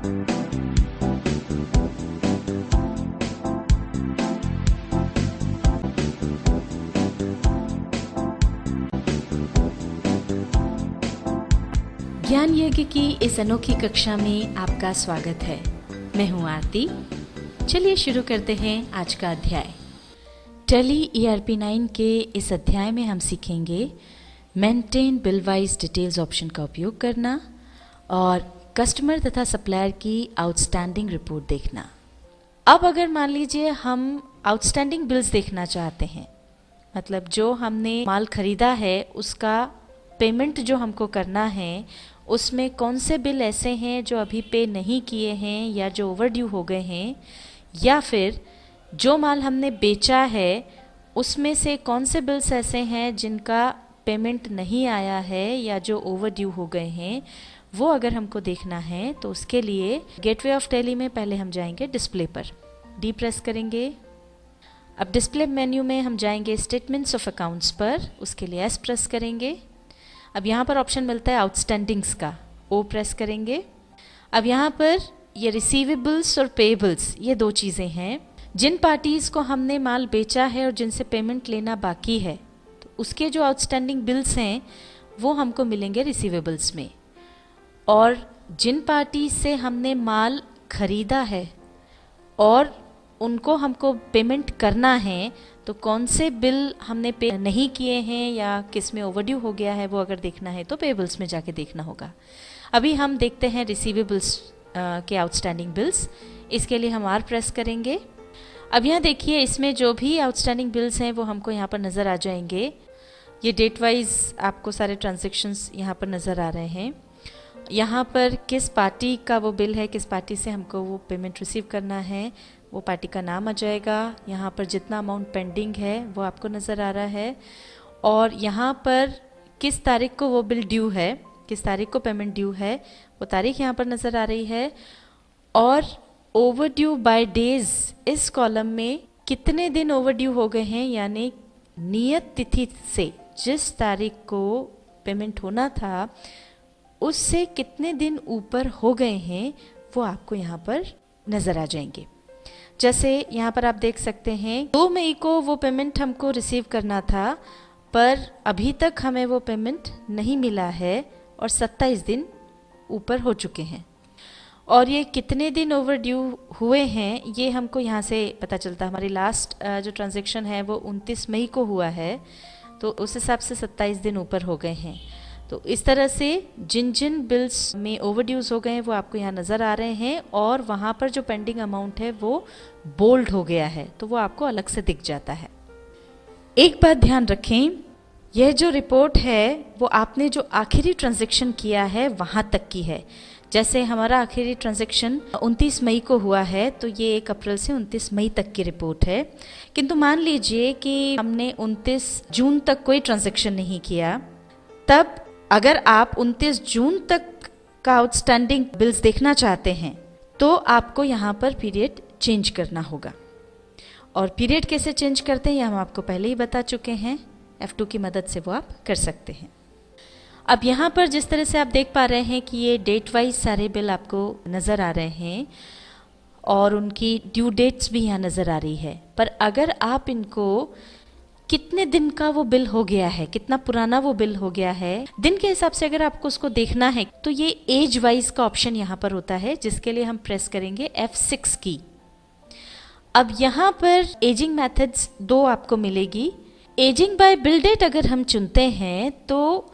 ज्ञान यज्ञ की इस अनोखी कक्षा में आपका स्वागत है। मैं हूं आरती। चलिए शुरू करते हैं आज का अध्याय। टैली ERP9 के इस अध्याय में हम सीखेंगे maintain bill wise details option का उपयोग करना और कस्टमर तथा सप्लायर की आउटस्टैंडिंग रिपोर्ट देखना। अब अगर मान लीजिए हम आउटस्टैंडिंग बिल्स देखना चाहते हैं, मतलब जो हमने माल खरीदा है उसका पेमेंट जो हमको करना है, उसमें कौन से बिल ऐसे हैं जो अभी पे नहीं किए हैं या जो ओवरड्यू हो गए हैं, या फिर जो माल हमने बेचा है उसमें से कौन से बिल्स ऐसे हैं जिनका पेमेंट नहीं आया है या जो ओवरड्यू हो गए हैं, वो अगर हमको देखना है तो उसके लिए गेटवे ऑफ टैली में पहले हम जाएंगे डिस्प्ले पर, डी प्रेस करेंगे। अब डिस्प्ले मेन्यू में हम जाएंगे स्टेटमेंट्स ऑफ अकाउंट्स पर, उसके लिए एस प्रेस करेंगे। अब यहाँ पर ऑप्शन मिलता है आउटस्टैंडिंग्स का, ओ प्रेस करेंगे। अब यहाँ पर ये रिसीवेबल्स और पेएबल्स, ये दो चीज़ें हैं। जिन पार्टीज़ को हमने माल बेचा है और जिनसे पेमेंट लेना बाकी है, तो उसके जो आउटस्टैंडिंग बिल्स हैं वो हमको मिलेंगे रिसीवेबल्स में। और जिन पार्टी से हमने माल खरीदा है और उनको हमको पेमेंट करना है, तो कौन से बिल हमने पे नहीं किए हैं या किस में ओवरड्यू हो गया है, वो अगर देखना है तो पेबल्स में जाके देखना होगा। अभी हम देखते हैं रिसीवेबल्स के आउटस्टैंडिंग बिल्स। इसके लिए हम आर प्रेस करेंगे। अब यहाँ देखिए, इसमें जो भी आउटस्टैंडिंग बिल्स हैं वो हमको यहाँ पर नज़र आ जाएंगे। ये डेट वाइज आपको सारे ट्रांजेक्शन्स यहाँ पर नज़र आ रहे हैं। यहाँ पर किस पार्टी का वो बिल है, किस पार्टी से हमको वो पेमेंट रिसीव करना है, वो पार्टी का नाम आ जाएगा। यहाँ पर जितना अमाउंट पेंडिंग है वो आपको नज़र आ रहा है, और यहाँ पर किस तारीख को वो बिल ड्यू है, किस तारीख को पेमेंट ड्यू है, वो तारीख यहाँ पर नज़र आ रही है। और ओवरड्यू बाय डेज, इस कॉलम में कितने दिन ओवरड्यू हो गए हैं, यानी नियत तिथि से जिस तारीख को पेमेंट होना था उससे कितने दिन ऊपर हो गए हैं, वो आपको यहाँ पर नज़र आ जाएंगे। जैसे यहाँ पर आप देख सकते हैं 2 मई को वो पेमेंट हमको रिसीव करना था, पर अभी तक हमें वो पेमेंट नहीं मिला है और 27 दिन ऊपर हो चुके हैं। और ये कितने दिन ओवरड्यू हुए हैं ये हमको यहाँ से पता चलता है। हमारी लास्ट जो ट्रांजैक्शन है वो 29 मई को हुआ है, तो उस हिसाब से 27 दिन ऊपर हो गए हैं। तो इस तरह से जिन जिन बिल्स में ओवरड्यूज हो गए हैं वो आपको यहाँ नज़र आ रहे हैं, और वहाँ पर जो पेंडिंग अमाउंट है वो बोल्ड हो गया है, तो वो आपको अलग से दिख जाता है। एक बात ध्यान रखें, यह जो रिपोर्ट है वो आपने जो आखिरी ट्रांजैक्शन किया है वहाँ तक की है। जैसे हमारा आखिरी ट्रांजैक्शन 29 मई को हुआ है, तो ये 1 अप्रैल से 29 मई तक की रिपोर्ट है। किंतु मान लीजिए कि हमने 29 जून तक कोई ट्रांजैक्शन नहीं किया, तब अगर आप 29 जून तक का आउटस्टैंडिंग बिल्स देखना चाहते हैं तो आपको यहाँ पर पीरियड चेंज करना होगा। और पीरियड कैसे चेंज करते हैं ये हम आपको पहले ही बता चुके हैं, F2 की मदद से वो आप कर सकते हैं। अब यहाँ पर जिस तरह से आप देख पा रहे हैं कि ये डेट वाइज सारे बिल आपको नज़र आ रहे हैं और उनकी ड्यू डेट्स भी यहाँ नज़र आ रही है। पर अगर आप इनको कितने दिन का वो बिल हो गया है, कितना पुराना वो बिल हो गया है, दिन के हिसाब से अगर आपको उसको देखना है तो ये एज वाइज का ऑप्शन यहाँ पर होता है, जिसके लिए हम प्रेस करेंगे F6 की। अब यहाँ पर एजिंग मेथड्स 2 आपको मिलेगी। एजिंग बाय बिल डेट अगर हम चुनते हैं तो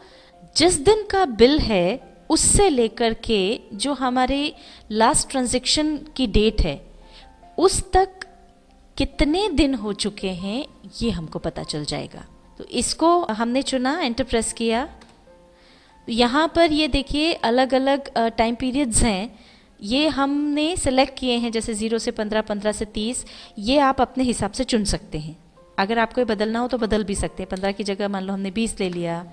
जिस दिन का बिल है उससे लेकर के जो हमारे लास्ट ट्रांजैक्शन की डेट है उस तक कितने दिन हो चुके हैं ये हमको पता चल जाएगा। तो इसको हमने चुना, एंटर प्रेस किया। यहाँ पर ये देखिए अलग अलग टाइम पीरियड्स हैं, ये हमने सेलेक्ट किए हैं, जैसे 0 से 15, 15 से 30। ये आप अपने हिसाब से चुन सकते हैं। अगर आपको ये बदलना हो तो बदल भी सकते हैं। 15 की जगह मान लो हमने 20 ले लिया,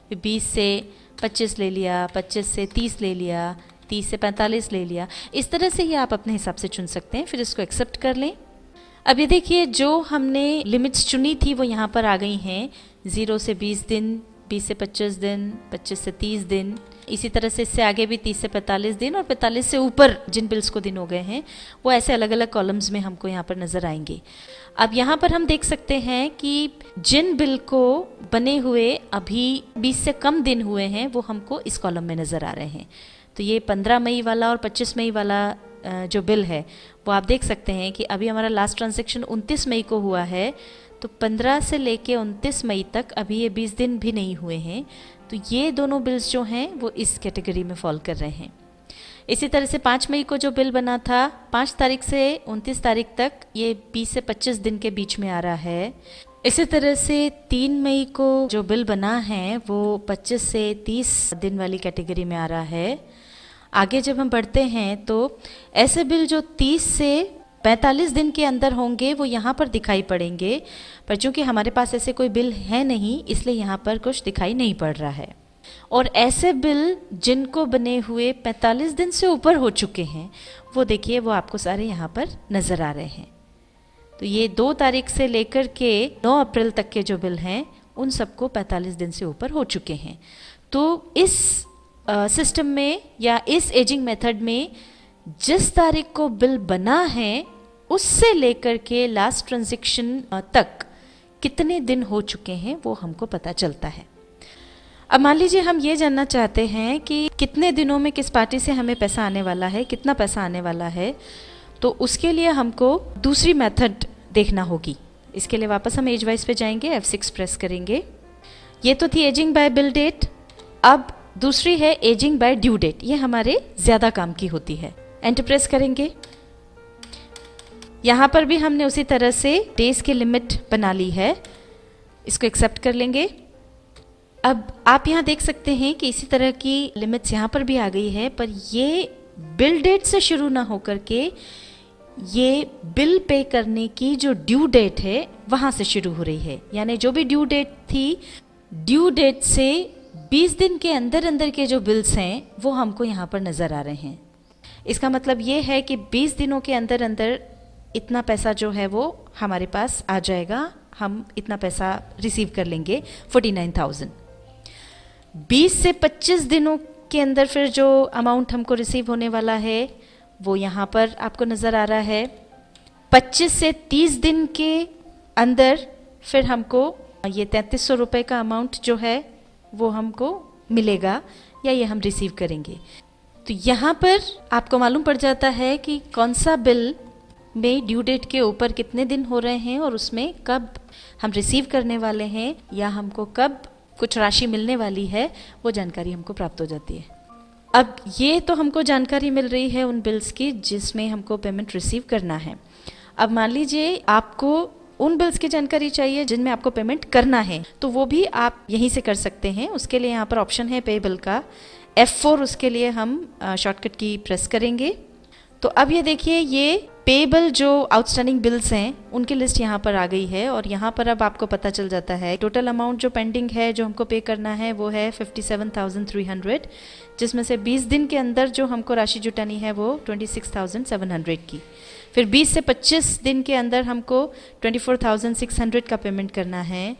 फिर 20 से 25 ले लिया, 25 से 30 ले लिया, 30 से 45 ले लिया। इस तरह से ही आप अपने हिसाब से चुन सकते हैं। फिर इसको एक्सेप्ट कर लें। अब ये देखिए जो हमने लिमिट्स चुनी थी वो यहाँ पर आ गई हैं। 0 से 20 दिन, 20 से 25 दिन, 25 से 30 दिन, इसी तरह से इससे आगे भी 30 से 45 दिन और 45 से ऊपर जिन बिल्स को दिन हो गए हैं वो ऐसे अलग अलग कॉलम्स में हमको यहाँ पर नज़र आएंगे। अब यहाँ पर हम देख सकते हैं कि जिन बिल को बने हुए अभी 20 से कम दिन हुए हैं वो हमको इस कॉलम में नज़र आ रहे हैं। तो ये 15 मई वाला और 25 मई वाला जो बिल है वो आप देख सकते हैं कि अभी हमारा लास्ट ट्रांजैक्शन 29 मई को हुआ है, तो 15 से लेके 29 मई तक अभी ये 20 दिन भी नहीं हुए हैं। तो ये दोनों बिल्स जो हैं वो इस कैटेगरी में फॉल कर रहे हैं। इसी तरह से 5 मई को जो बिल बना था 5 तारीख से 29 तारीख तक, ये 20 से 25 दिन के बीच में आ रहा है। इसी तरह से 3 मई को जो बिल बना है वो 25 से 30 दिन वाली कैटेगरी में आ रहा है। आगे जब हम बढ़ते हैं तो ऐसे बिल जो 30 से 45 दिन के अंदर होंगे वो यहाँ पर दिखाई पड़ेंगे, पर चूंकि हमारे पास ऐसे कोई बिल है नहीं इसलिए यहाँ पर कुछ दिखाई नहीं पड़ रहा है। और ऐसे बिल जिनको बने हुए 45 दिन से ऊपर हो चुके हैं वो देखिए वो आपको सारे यहाँ पर नज़र आ रहे हैं। तो ये 2 तारीख से लेकर के 9 अप्रैल तक के जो बिल हैं उन सबको 45 दिन से ऊपर हो चुके हैं। तो इस सिस्टम में या इस एजिंग मेथड में जिस तारीख को बिल बना है उससे लेकर के लास्ट ट्रांजैक्शन तक कितने दिन हो चुके हैं वो हमको पता चलता है। अब मान लीजिए हम ये जानना चाहते हैं कि कितने दिनों में किस पार्टी से हमें पैसा आने वाला है, कितना पैसा आने वाला है, तो उसके लिए हमको दूसरी मेथड देखना होगी। इसके लिए वापस हम एज वाइज पे जाएंगे, F6 प्रेस करेंगे। ये तो थी एजिंग बाय बिल डेट। अब दूसरी है एजिंग बाय ड्यू डेट, ये हमारे ज़्यादा काम की होती है। एंटर प्रेस करेंगे। यहाँ पर भी हमने उसी तरह से डेज की लिमिट बना ली है, इसको एक्सेप्ट कर लेंगे। अब आप यहाँ देख सकते हैं कि इसी तरह की लिमिट्स यहाँ पर भी आ गई है, पर ये बिल डेट से शुरू ना होकर के ये बिल पे करने की जो ड्यू डेट है वहाँ से शुरू हो रही है। यानी जो भी ड्यू डेट थी, ड्यू डेट से 20 दिन के अंदर अंदर के जो बिल्स हैं वो हमको यहाँ पर नज़र आ रहे हैं। इसका मतलब ये है कि 20 दिनों के अंदर अंदर इतना पैसा जो है वो हमारे पास आ जाएगा, हम इतना पैसा रिसीव कर लेंगे 49,000। 20 से 25 दिनों के अंदर फिर जो अमाउंट हमको रिसीव होने वाला है वो यहाँ पर आपको नज़र आ रहा है। 25 से 30 दिन के अंदर फिर हमको ये 3300 रुपये का अमाउंट जो है वो हमको मिलेगा या ये हम रिसीव करेंगे। तो यहाँ पर आपको मालूम पड़ जाता है कि कौन सा बिल में ड्यू डेट के ऊपर कितने दिन हो रहे हैं और उसमें कब हम रिसीव करने वाले हैं या हमको कब कुछ राशि मिलने वाली है, वो जानकारी हमको प्राप्त हो जाती है। अब ये तो हमको जानकारी मिल रही है उन बिल्स की जिसमें हमको पेमेंट रिसीव करना है। अब मान लीजिए आपको उन बिल्स की जानकारी चाहिए जिनमें आपको पेमेंट करना है, तो वो भी आप यहीं से कर सकते हैं। उसके लिए यहाँ पर ऑप्शन है पेबल का, F4 उसके लिए हम शॉर्टकट की प्रेस करेंगे। तो अब ये देखिए ये पेबल जो आउटस्टैंडिंग बिल्स हैं उनकी लिस्ट यहाँ पर आ गई है और यहाँ पर अब आपको पता चल जाता है टोटल अमाउंट जो पेंडिंग है जो हमको पे करना है वो है 57,300, जिसमें से 20 दिन के अंदर जो हमको राशि जुटानी है वो 26,700 की। फिर 20 से 25 दिन के अंदर हमको 24,600 का पेमेंट करना है।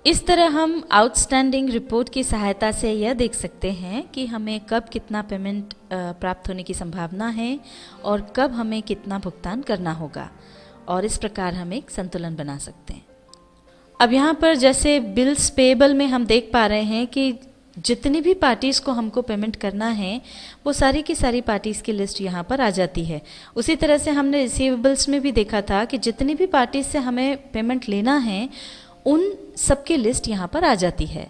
इस तरह हम आउटस्टैंडिंग रिपोर्ट की सहायता से यह देख सकते हैं कि हमें कब कितना पेमेंट प्राप्त होने की संभावना है और कब हमें कितना भुगतान करना होगा, और इस प्रकार हम एक संतुलन बना सकते हैं। अब यहाँ पर जैसे बिल्स पेएबल में हम देख पा रहे हैं कि जितनी भी पार्टीज़ को हमको पेमेंट करना है वो सारी की सारी पार्टीज़ की लिस्ट यहाँ पर आ जाती है। उसी तरह से हमने रिसीवेबल्स में भी देखा था कि जितनी भी पार्टीज़ से हमें पेमेंट लेना है उन सबकी लिस्ट यहाँ पर आ जाती है।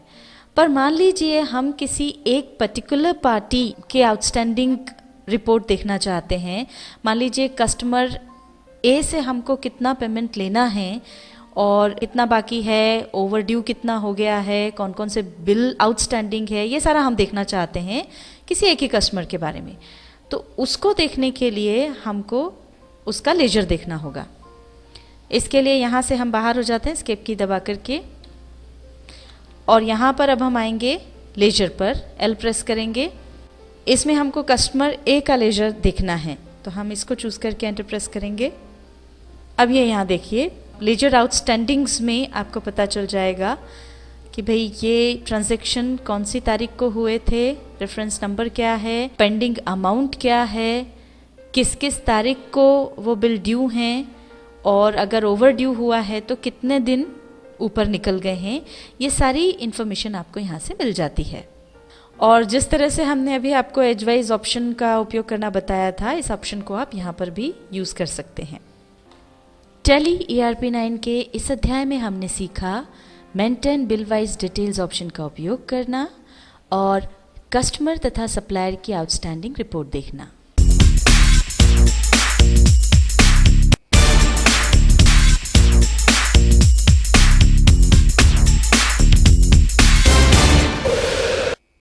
पर मान लीजिए हम किसी एक पर्टिकुलर पार्टी के आउटस्टैंडिंग रिपोर्ट देखना चाहते हैं। मान लीजिए कस्टमर ए से हमको कितना पेमेंट लेना है और कितना बाकी है, ओवरड्यू कितना हो गया है, कौन कौन से बिल आउटस्टैंडिंग है, ये सारा हम देखना चाहते हैं किसी एक ही कस्टमर के बारे में। तो उसको देखने के लिए हमको उसका लेजर देखना होगा। इसके लिए यहाँ से हम बाहर हो जाते हैं एस्केप की दबा करके, और यहाँ पर अब हम आएंगे लेजर पर, एल प्रेस करेंगे। इसमें हमको कस्टमर ए का लेजर देखना है तो हम इसको चूज़ करके एंटर प्रेस करेंगे। अब ये यहाँ देखिए लेजर आउटस्टैंडिंग्स में आपको पता चल जाएगा कि भाई ये ट्रांजैक्शन कौन सी तारीख को हुए थे, रेफरेंस नंबर क्या है, पेंडिंग अमाउंट क्या है, किस किस तारीख को वो बिल ड्यू हैं, और अगर ओवर ड्यू हुआ है तो कितने दिन ऊपर निकल गए हैं। ये सारी इन्फॉर्मेशन आपको यहाँ से मिल जाती है। और जिस तरह से हमने अभी आपको एजवाइज ऑप्शन का उपयोग करना बताया था, इस ऑप्शन को आप यहाँ पर भी यूज़ कर सकते हैं। टैली ERP9 के इस अध्याय में हमने सीखा maintain bill wise details option का उपयोग करना और कस्टमर तथा सप्लायर की आउटस्टैंडिंग रिपोर्ट देखना।